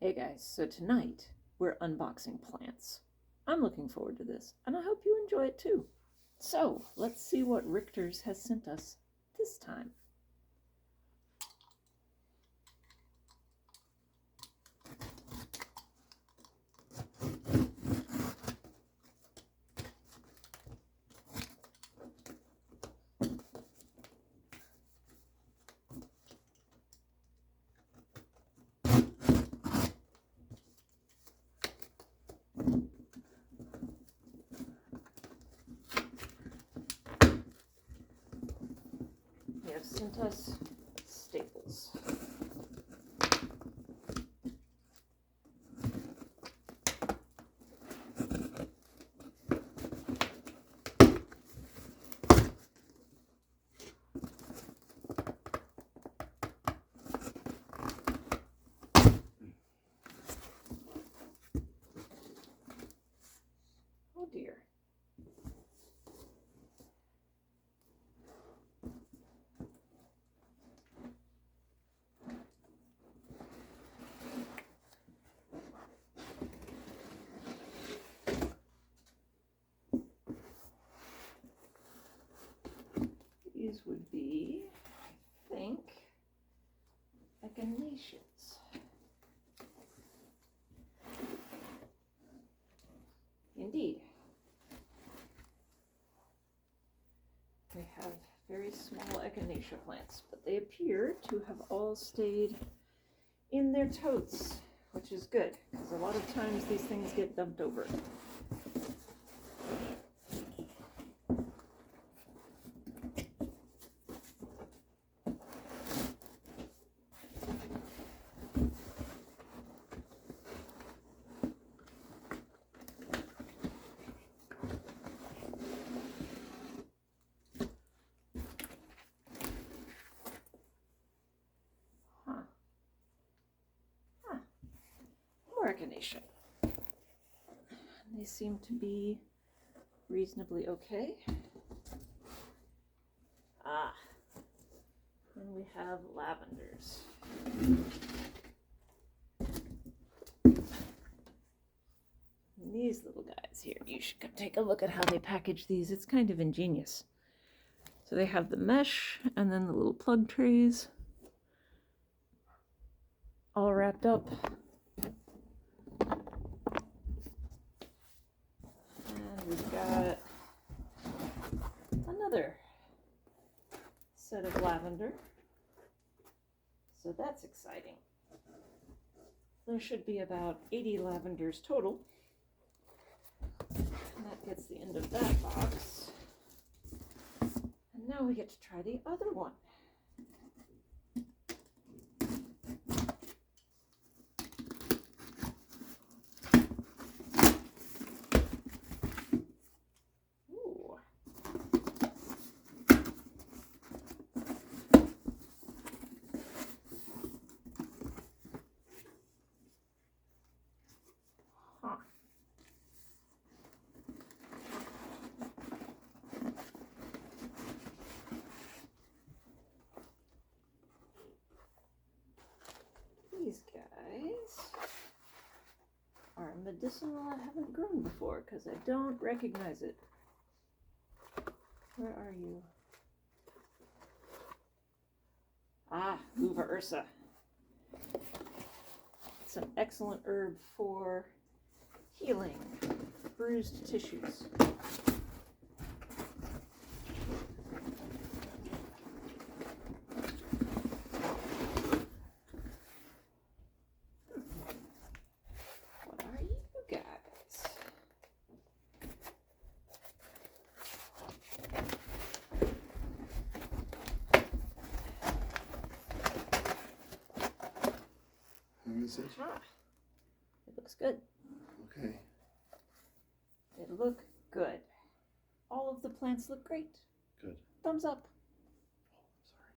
Hey guys, so tonight we're unboxing plants. I'm looking forward to this, and I hope you enjoy it too. So let's see what Richter's has sent us this time. They have sent us staples. Oh dear. These would be, I think, echinaceas. Indeed. We have very small echinacea plants, but they appear to have all stayed in their totes, which is good, because a lot of times these things get dumped over. More echinacea. They seem to be reasonably okay. Then we have lavenders. And these little guys here, you should come take a look at how they package these. It's kind of ingenious. So they have the mesh and then the little plug trays all wrapped up. And we've got another set of lavender. So that's exciting. There should be about 80 lavenders total. And that gets the end of that box. And now we get to try the other one. Ooh. Huh. These guys are medicinal I haven't grown before because I don't recognize it. Where are you? Ah, Uva ursa. It's an excellent herb for healing bruised tissues. What are you guys? How is it? Ah, it looks good. Okay. They look good. All of the plants look great. Good. Thumbs up.